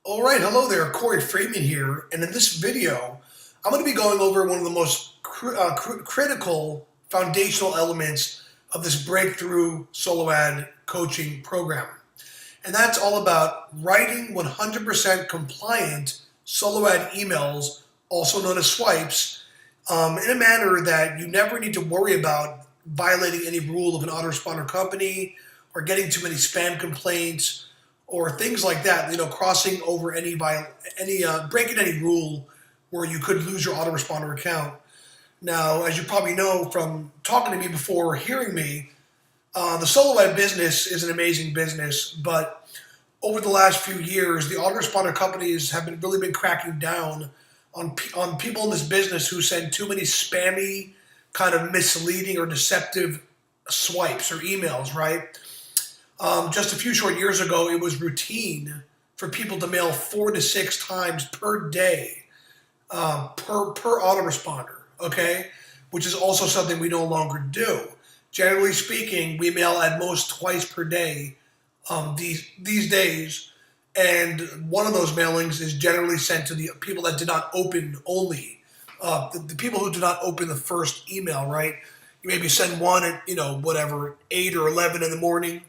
All right, hello there, Corey Freeman here, and in this video, I'm going to be going over one of the most critical foundational elements of this breakthrough solo ad coaching program. And that's all about writing 100% compliant solo ad emails, also known as swipes, in a manner that you never need to worry about violating any rule of an autoresponder company or getting too many spam complaints or things like that. Crossing over breaking any rule where you could lose your autoresponder account. Now, as you probably know from talking to me before or hearing me, the solo ad business is an amazing business, but over the last few years, the autoresponder companies have really been cracking down on people in this business who send too many spammy, kind of misleading or deceptive swipes or emails, right? Just a few short years ago, it was routine for people to mail 4 to 6 times per day per autoresponder, okay? Which is also something we no longer do. Generally speaking, we mail at most twice per day these days, and one of those mailings is generally sent to the people that did not open only. The people who did not open the first email, right? You maybe send one at, 8 or 11 in the morning,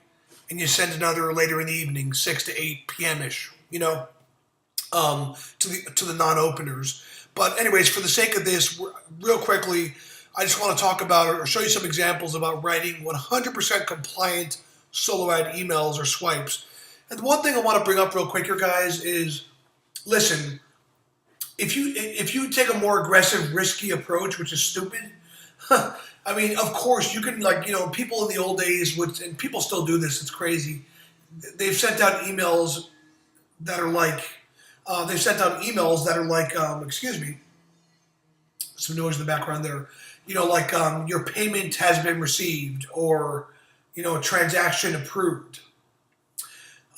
and you send another later in the evening, 6 to 8 p.m.-ish, to the non-openers. But anyways, for the sake of this, real quickly, I just want to talk about or show you some examples about writing 100% compliant solo ad emails or swipes. And the one thing I want to bring up real quick here, guys, is listen, if you take a more aggressive, risky approach, which is stupid, I mean, of course, you can, people in the old days would, and people still do this, it's crazy. They've sent out emails that are like, excuse me, some noise in the background there, your payment has been received, or, transaction approved.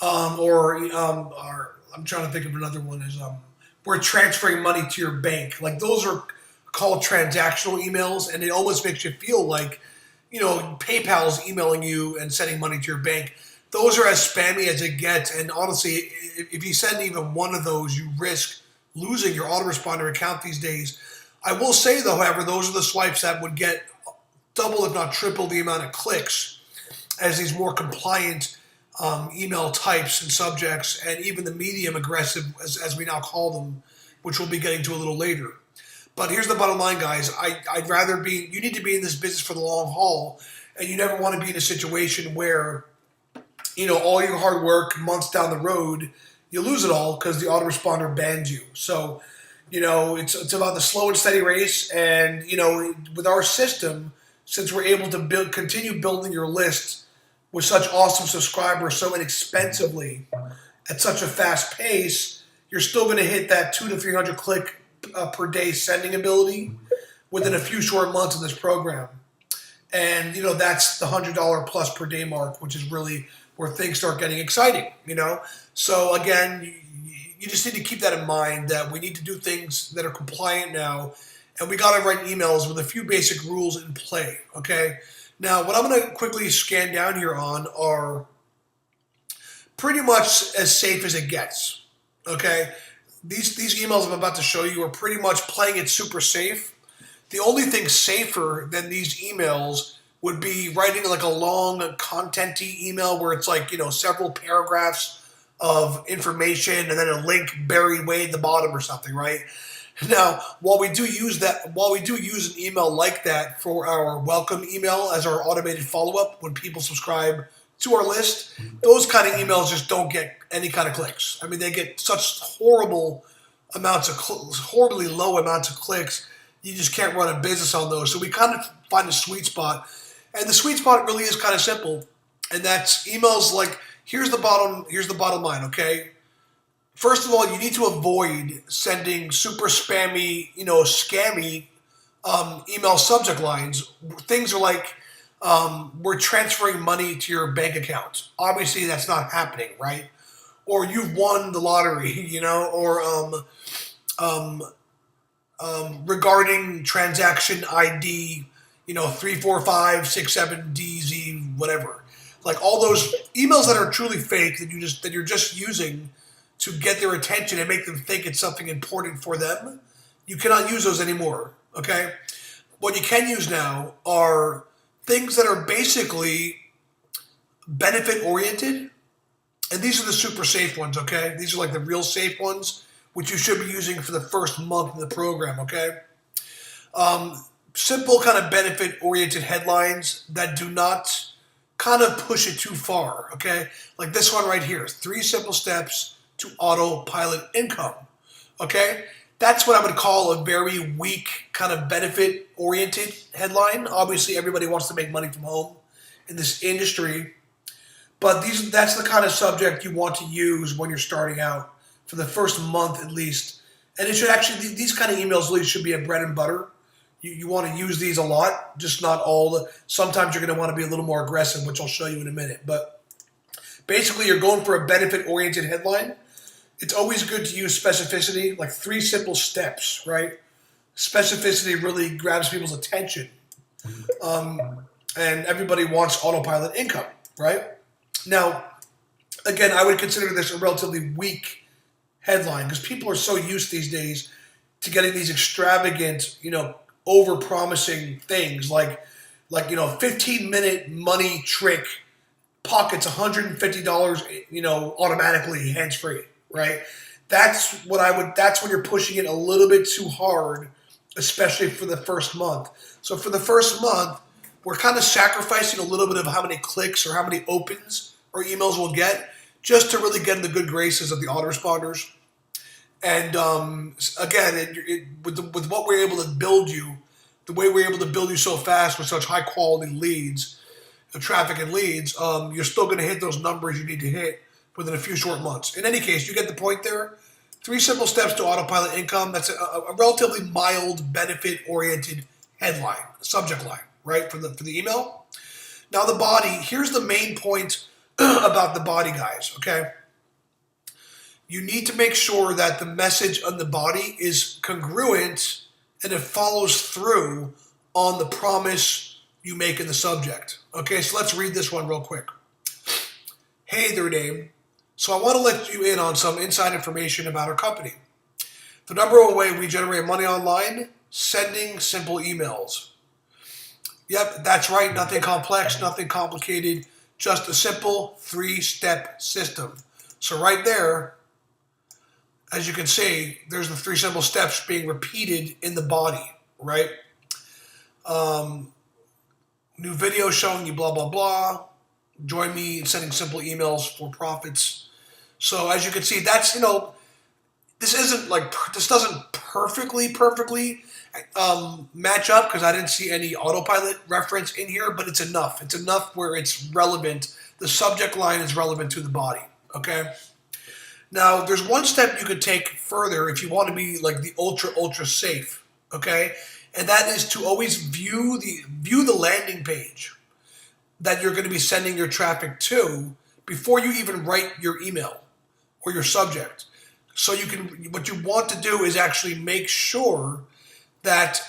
Or I'm trying to think of another one, is we're transferring money to your bank. Like, those are called transactional emails, and it almost makes you feel like, PayPal's emailing you and sending money to your bank. Those are as spammy as it gets, and honestly, if you send even one of those, you risk losing your autoresponder account these days. I will say, though, however, those are the swipes that would get double, if not triple, the amount of clicks as these more compliant email types and subjects, and even the medium aggressive, as we now call them, which we'll be getting to a little later. But here's the bottom line, guys. You need to be in this business for the long haul, and you never want to be in a situation where, all your hard work months down the road, you lose it all because the autoresponder bans you. So, it's about the slow and steady race. And, with our system, since we're able to continue building your list with such awesome subscribers so inexpensively at such a fast pace, you're still going to hit that 200 to 300 click per day sending ability within a few short months of this program. And, that's the $100 plus per day mark, which is really where things start getting exciting, So again, you just need to keep that in mind, that we need to do things that are compliant now, and we got to write emails with a few basic rules in play, okay? Now, what I'm going to quickly scan down here on are pretty much as safe as it gets, okay? These emails I'm about to show you are pretty much playing it super safe. The only thing safer than these emails would be writing like a long content-y email where it's like, several paragraphs of information and then a link buried way at the bottom or something, right? Now, while we do use an email like that for our welcome email as our automated follow-up when people subscribe to our list, those kind of emails just don't get any kind of clicks. I mean, they get such horribly low amounts of clicks. You just can't run a business on those. So we kind of find a sweet spot. And the sweet spot really is kind of simple. And that's emails like, here's the bottom line, okay? First of all, you need to avoid sending super spammy, scammy email subject lines. Things are like, we're transferring money to your bank account. Obviously, that's not happening, right? Or you've won the lottery, or regarding transaction ID, 34567DZ, whatever. Like all those emails that are truly fake that you're just using to get their attention and make them think it's something important for them, you cannot use those anymore, okay? What you can use now are things that are basically benefit oriented, and these are the super safe ones, okay? These are like the real safe ones, which you should be using for the first month of the program, okay? Simple kind of benefit oriented headlines that do not kind of push it too far, okay? Like this one right here, 3 simple steps to autopilot income, okay? That's what I would call a very weak kind of benefit oriented headline. Obviously, everybody wants to make money from home in this industry, but that's the kind of subject you want to use when you're starting out for the first month at least. And it should actually, these kind of emails really should be a bread and butter. You want to use these a lot, just not all. Sometimes you're going to want to be a little more aggressive, which I'll show you in a minute. But basically, you're going for a benefit-oriented headline. It's always good to use specificity, like 3 simple steps, right? Specificity really grabs people's attention. And everybody wants autopilot income, right? Now, again, I would consider this a relatively weak headline because people are so used these days to getting these extravagant, over-promising things like 15-minute money trick pockets $150, automatically hands-free, right? That's when you're pushing it a little bit too hard, especially for the first month. So for the first month, we're kind of sacrificing a little bit of how many clicks or how many opens our emails will get just to really get in the good graces of the autoresponders. And again, with what we're able to build you, the way we're able to build you so fast with such high quality leads, traffic and leads, you're still going to hit those numbers you need to hit within a few short months. In any case, you get the point there. 3 simple steps to autopilot income. That's a relatively mild, benefit-oriented headline, subject line, right, for the email. Now the body. Here's the main point about the body, guys. Okay. You need to make sure that the message on the body is congruent and it follows through on the promise you make in the subject. Okay, so let's read this one real quick. Hey there, Dave. So I want to let you in on some inside information about our company. The number 1 way we generate money online, sending simple emails. Yep, that's right. Nothing complex, nothing complicated, just a simple 3-step system. So right there, as you can see, there's the 3 simple steps being repeated in the body, right? New video showing you blah, blah, blah. Join me in sending simple emails for profits. So as you can see, that's, this doesn't perfectly match up because I didn't see any autopilot reference in here, but it's enough. It's enough where it's relevant. The subject line is relevant to the body, okay? Now, there's one step you could take further if you want to be like the ultra safe, okay? And that is to always view the landing page that you're going to be sending your traffic to before you even write your email or your subject. So what you want to do is actually make sure that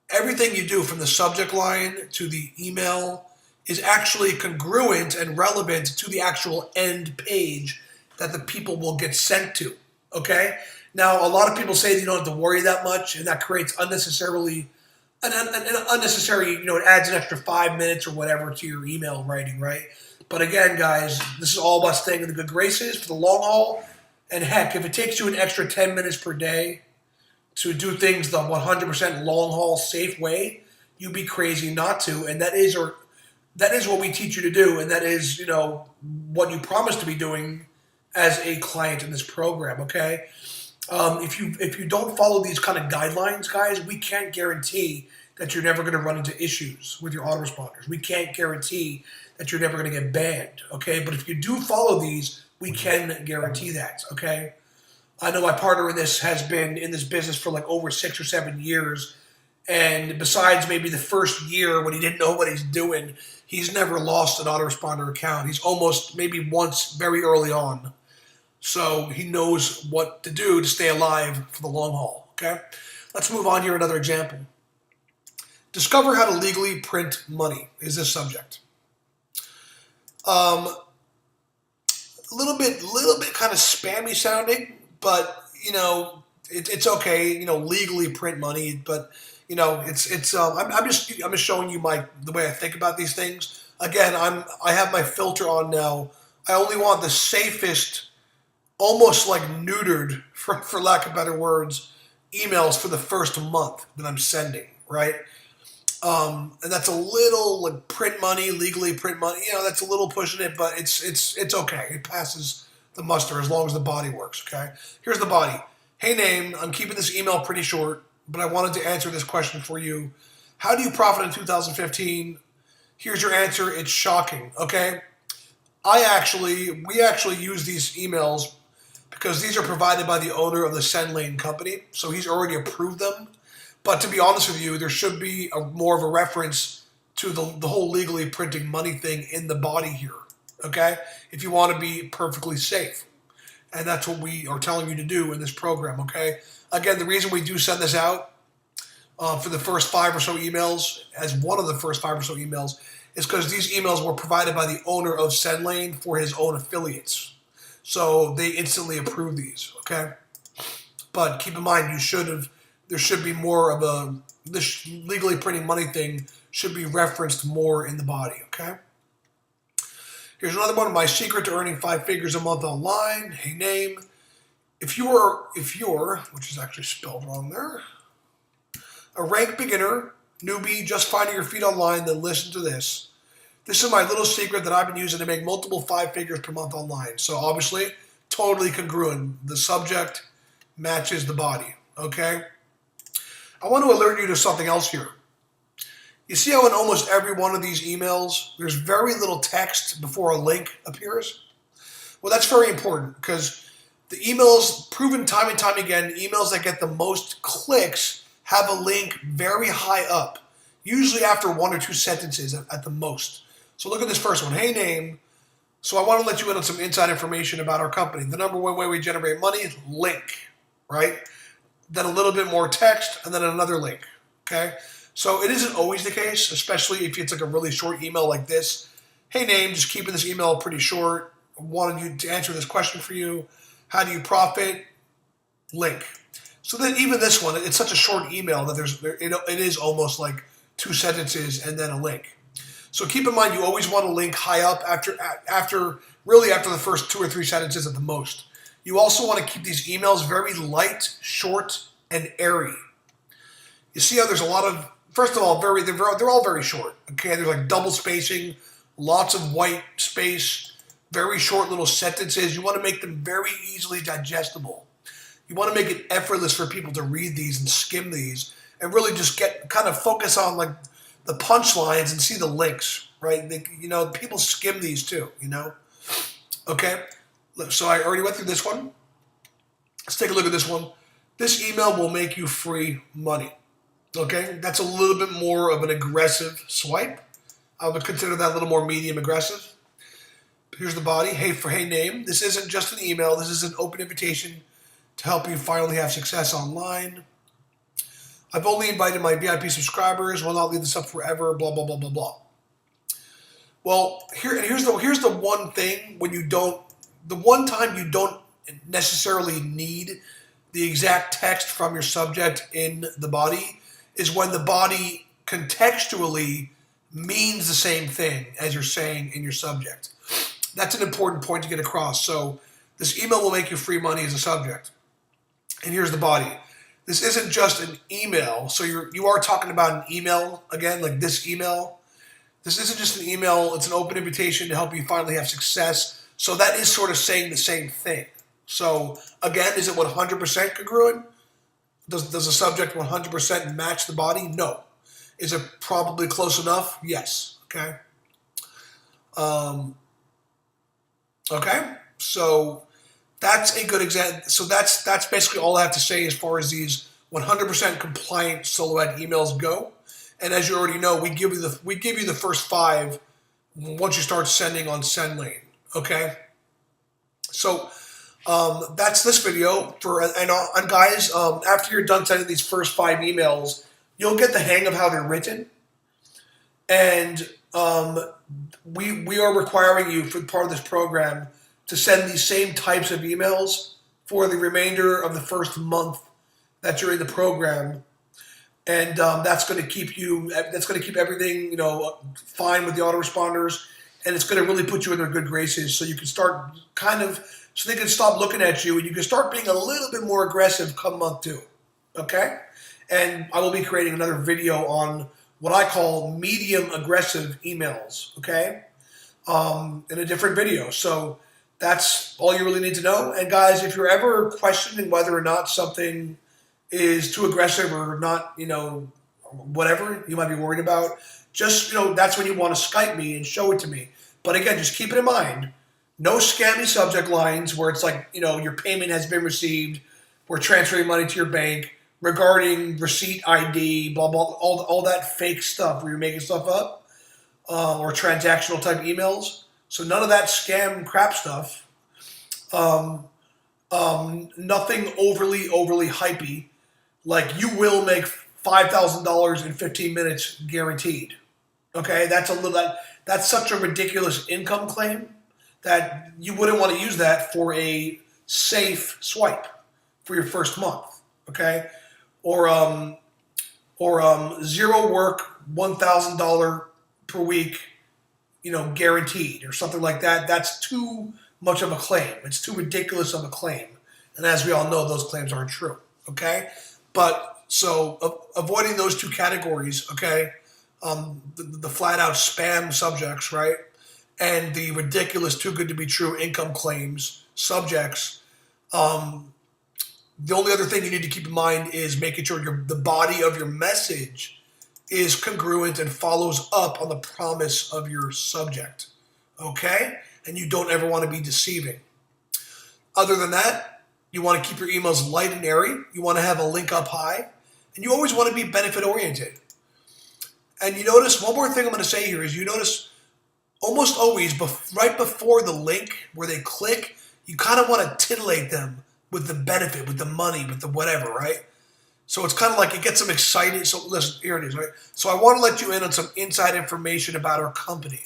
everything you do from the subject line to the email is actually congruent and relevant to the actual end page that the people will get sent to, okay? Now, a lot of people say that you don't have to worry that much, and that creates an unnecessary, it adds an extra 5 minutes or whatever to your email writing, right? But again, guys, this is all about staying in the good graces for the long haul. And heck, if it takes you an extra 10 minutes per day to do things the 100% long haul safe way, you'd be crazy not to. And that is what we teach you to do, and that is, what you promise to be doing as a client in this program, okay? If you don't follow these kind of guidelines, guys, we can't guarantee that you're never going to run into issues with your autoresponders. We can't guarantee that you're never going to get banned, okay? But if you do follow these, we can guarantee that, okay? I know my partner in this has been in this business for like over 6 or 7 years, and besides maybe the first year when he didn't know what he's doing, he's never lost an autoresponder account. He's almost maybe once very early on. So he knows what to do to stay alive for the long haul, okay? Let's move on here. Another example. Discover how to legally print money is this subject. little bit kind of spammy sounding, but it's okay. Legally print money, but I'm just showing you the way I think about these things. Again, I have my filter on now. I only want the safest, almost like neutered, for lack of better words, emails for the first month that I'm sending, right? And that's a little like print money, legally print money. That's a little pushing it, but it's okay. It passes the muster as long as the body works. Okay. Here's the body. Hey, name. I'm keeping this email pretty short, but I wanted to answer this question for you. How do you profit in 2015? Here's your answer. It's shocking. Okay. We actually use these emails because these are provided by the owner of the SendLane company, so he's already approved them. But to be honest with you, there should be more of a reference to the whole legally printing money thing in the body here, okay? If you want to be perfectly safe. And that's what we are telling you to do in this program, okay? Again, the reason we do send this out for the first 5 or so emails, as one of the first 5 or so emails, is because these emails were provided by the owner of SendLane for his own affiliates. So they instantly approve these, okay? But keep in mind, there should be more of this legally printing money thing should be referenced more in the body, okay? Here's another one. My secret to earning 5 figures a month online. Hey, name. If you're, which is actually spelled wrong there, a rank beginner, newbie, just finding your feet online, then listen to this. This is my little secret that I've been using to make multiple 5 figures per month online. So obviously, totally congruent. The subject matches the body, okay? I want to alert you to something else here. You see how in almost every one of these emails, there's very little text before a link appears? Well, that's very important because the emails, proven time and time again, emails that get the most clicks have a link very high up, usually after 1 or 2 sentences at the most. So look at this first one. Hey, name. So I want to let you in on some inside information about our company. The number one way we generate money is link, right? Then a little bit more text, and then another link, okay? So it isn't always the case, especially if it's like a really short email like this. Hey, name, just keeping this email pretty short. Wanted you to answer this question for you. How do you profit? Link. So then even this one, it's such a short email that it is almost like 2 sentences and then a link. So keep in mind, you always want to link high up after the first 2 or 3 sentences at the most. You also want to keep these emails very light, short, and airy. You see how there's a lot of, first of all, they're all very short. Okay, there's like double spacing, lots of white space, very short little sentences. You want to make them very easily digestible. You want to make it effortless for people to read these and skim these and really just kind of focus on like the punchlines and see the links, right? People skim these too, Okay. So I already went through this one. Let's take a look at this one. This email will make you free money. Okay, that's a little bit more of an aggressive swipe. I would consider that a little more medium aggressive. Here's the body. Hey, name. This isn't just an email. This is an open invitation to help you finally have success online. I've only invited my VIP subscribers. Will not leave this up forever. Blah blah blah blah blah. Well, here's the one thing the one time you don't necessarily need the exact text from your subject in the body is when the body contextually means the same thing as you're saying in your subject. That's an important point to get across. So this email will make you free money as a subject. And here's the body. This isn't just an email. So you are talking about an email, again, like this email. This isn't just an email. It's an open invitation to help you finally have success. So that is sort of saying the same thing. So again, is it 100% congruent? Does the subject 100% match the body? No. Is it probably close enough? Yes. Okay. Okay. So that's a good example. So that's basically all I have to say as far as these 100% compliant Silhouette emails go. And as you already know, we give you the first 5 once you start sending on SendLane. Okay. So that's this video and guys. After you're done sending these first 5 emails, you'll get the hang of how they're written, and we are requiring you for part of this program to send these same types of emails for the remainder of the first month that you're in the program, and that's going to keep you. That's going to keep everything fine with the autoresponders, and it's going to really put you in their good graces, so you can start so they can stop looking at you, and you can start being a little bit more aggressive come month 2. Okay, and I will be creating another video on what I call medium aggressive emails. Okay, in a different video. So that's all you really need to know. And guys, if you're ever questioning whether or not something is too aggressive or not, whatever you might be worried about, just, that's when you want to Skype me and show it to me. But again, just keep it in mind, no scammy subject lines where it's like, your payment has been received, we're transferring money to your bank, regarding receipt ID, blah, blah, all that fake stuff where you're making stuff up, or transactional type emails. So none of that scam crap stuff. Nothing overly hypey. Like, you will make $5,000 in 15 minutes guaranteed. Okay, that's such a ridiculous income claim that you wouldn't want to use that for a safe swipe for your first month. Okay, or zero work, $1,000 per week, guaranteed, or something like that. That's too much of a claim. It's too ridiculous of a claim. And as we all know, those claims aren't true. Okay? But so avoiding those 2 categories, okay? The flat out spam subjects, right? And the ridiculous, too good to be true income claims subjects. The only other thing you need to keep in mind is making sure the body of your message is congruent and follows up on the promise of your subject, okay? And you don't ever want to be deceiving. Other than that, you want to keep your emails light and airy. You want to have a link up high, and you always want to be benefit-oriented. And you notice, one more thing I'm going to say here is, you notice almost always right before the link where they click, you kind of want to titillate them with the benefit, with the money, with the whatever, right? So it's kind of like it gets them excited. So listen, here it is, right? So I want to let you in on some inside information about our company.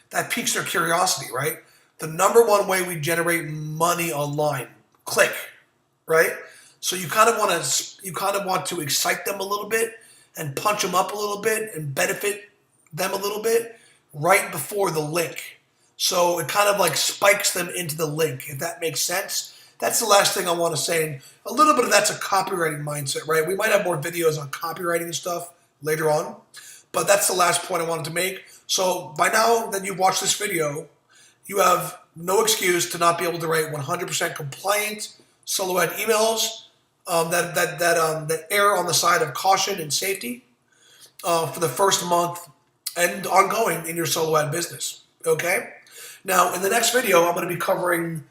That piques their curiosity, right? The number one way we generate money online, click, right? So you kind of want to excite them a little bit and punch them up a little bit and benefit them a little bit right before the link. So it kind of like spikes them into the link, if that makes sense. That's the last thing I want to say. And a little bit of that's a copywriting mindset, right? We might have more videos on copywriting and stuff later on, but that's the last point I wanted to make. So by now that you've watched this video, you have no excuse to not be able to write 100% compliant solo ad emails that err on the side of caution and safety for the first month and ongoing in your solo ad business. Okay? Now, in the next video, I'm going to be covering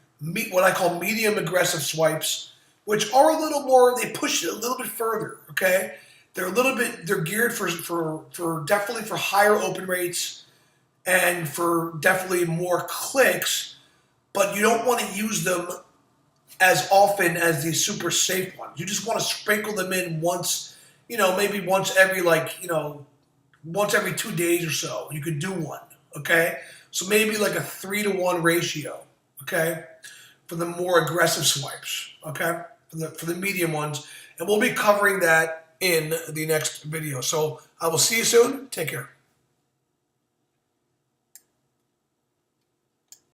what I call medium aggressive swipes, which are a little more, they push it a little bit further, okay? They're geared for definitely for higher open rates and for definitely more clicks, but you don't want to use them as often as the super safe ones. You just want to sprinkle them in once, maybe once every once every 2 days or so. You could do one, okay? So maybe like a 3-to-1 ratio, okay? For the more aggressive swipes, okay? For the medium ones. And we'll be covering that in the next video. So I will see you soon. Take care.